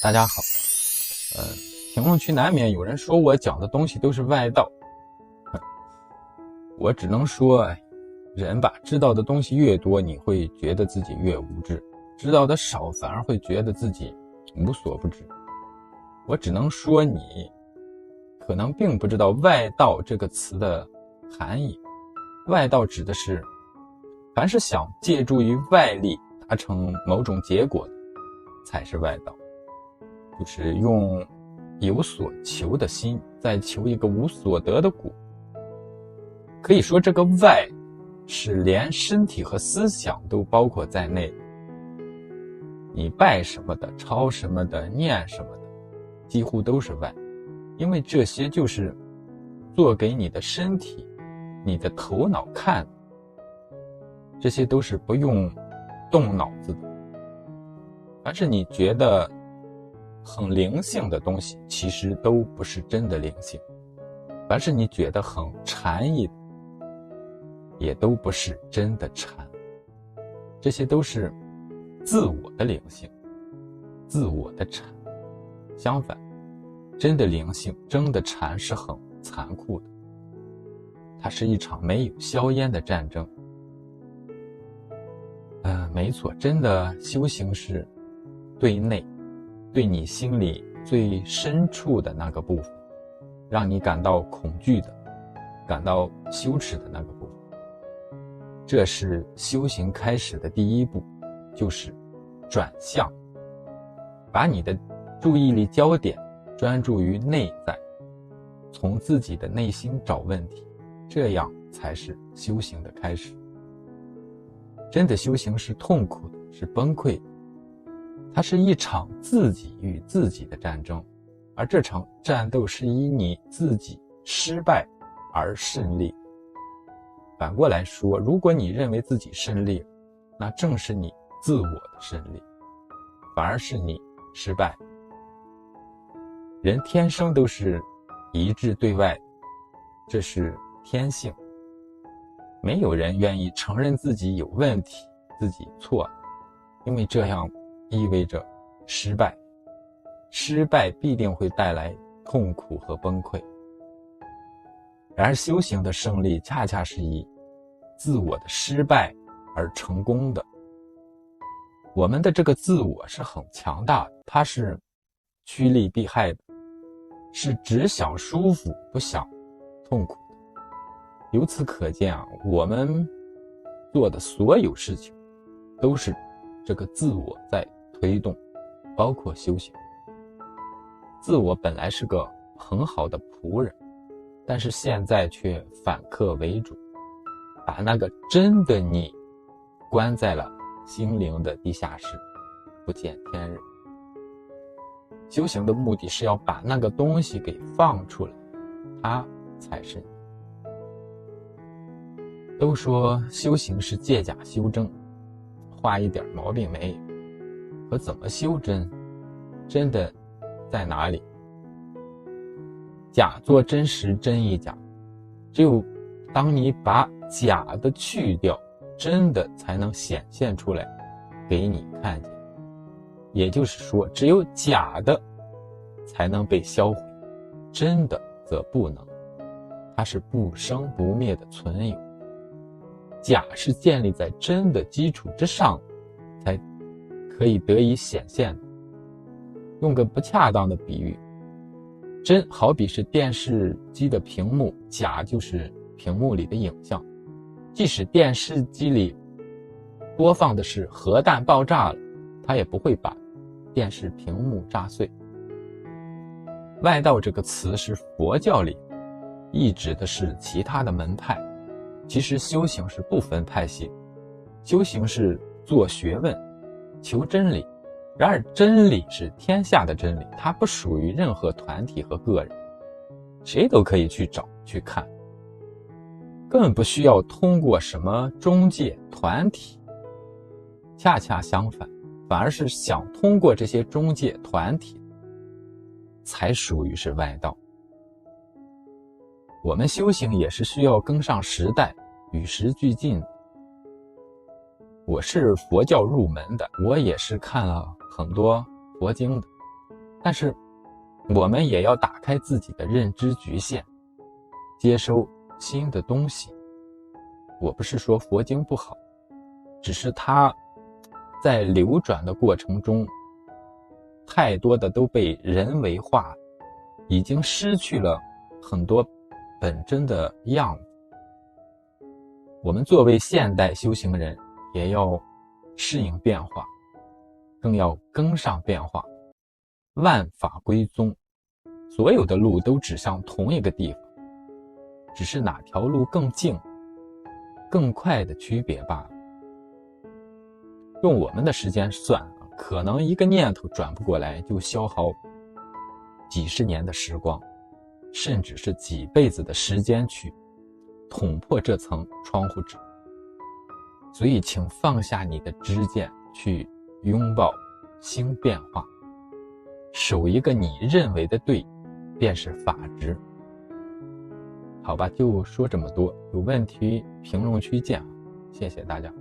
大家好。评论区难免有人说我讲的东西都是外道，我只能说，人吧，知道的东西越多，你会觉得自己越无知；知道的少，反而会觉得自己无所不知。我只能说，你可能并不知道外道这个词的含义。外道指的是，凡是想借助于外力达成某种结果的，才是外道。就是用有所求的心，在求一个无所得的果。可以说，这个外是连身体和思想都包括在内。你拜什么的、抄什么的、念什么的，几乎都是外，因为这些就是做给你的身体、你的头脑看的，这些都是不用动脑子的。凡是你觉得很灵性的东西，其实都不是真的灵性；凡是你觉得很禅意的，也都不是真的禅。这些都是自我的灵性，自我的禅。相反，真的灵性、真的禅是很残酷的，它是一场没有硝烟的战争。没错，真的修行是对内，对你心里最深处的那个部分，让你感到恐惧的、感到羞耻的那个部分。这是修行开始的第一步，就是转向，把你的注意力焦点专注于内在，从自己的内心找问题，这样才是修行的开始。真的修行是痛苦的，是崩溃的，它是一场自己与自己的战争，而这场战斗是以你自己失败而胜利。反过来说，如果你认为自己胜利，那正是你自我的胜利，反而是你失败。人天生都是一致对外，这是天性。没有人愿意承认自己有问题，自己错了，因为这样意味着失败。失败必定会带来痛苦和崩溃。然而修行的胜利恰恰是以自我的失败而成功的。我们的这个自我是很强大的，它是趋利避害的，是只想舒服不想痛苦的。由此可见我们做的所有事情都是这个自我在推动，包括修行。自我本来是个很好的仆人，但是现在却反客为主，把那个真的你关在了心灵的地下室，不见天日。修行的目的是要把那个东西给放出来，它才是你。都说修行是借假修真，话一点毛病没有。可怎么修真？真的在哪里？假作真时，真亦假。只有当你把假的去掉，真的才能显现出来给你看见。也就是说，只有假的才能被销毁，真的则不能。它是不生不灭的存有。假是建立在真的基础之上才可以得以显现的。用个不恰当的比喻，真好比是电视机的屏幕，假就是屏幕里的影像。即使电视机里播放的是核弹爆炸了，它也不会把电视屏幕炸碎。外道这个词是佛教里意指的是其他的门派，其实修行是不分派系，修行是做学问，求真理。然而真理是天下的真理，它不属于任何团体和个人，谁都可以去找去看，根本不需要通过什么中介团体。恰恰相反，反而是想通过这些中介团体才属于是外道。我们修行也是需要跟上时代，与时俱进的。我是佛教入门的，我也是看了很多佛经的，但是我们也要打开自己的认知局限，接收新的东西。我不是说佛经不好，只是它在流转的过程中，太多的都被人为化，已经失去了很多本真的样子。我们作为现代修行人，也要适应变化，更要跟上变化。万法归宗，所有的路都指向同一个地方，只是哪条路更近、更快的区别罢了。用我们的时间算，可能一个念头转不过来，就消耗几十年的时光，甚至是几辈子的时间去捅破这层窗户纸。所以请放下你的知见，去拥抱新变化，守一个你认为的对，便是法治。好吧，就说这么多，有问题评论区见，谢谢大家。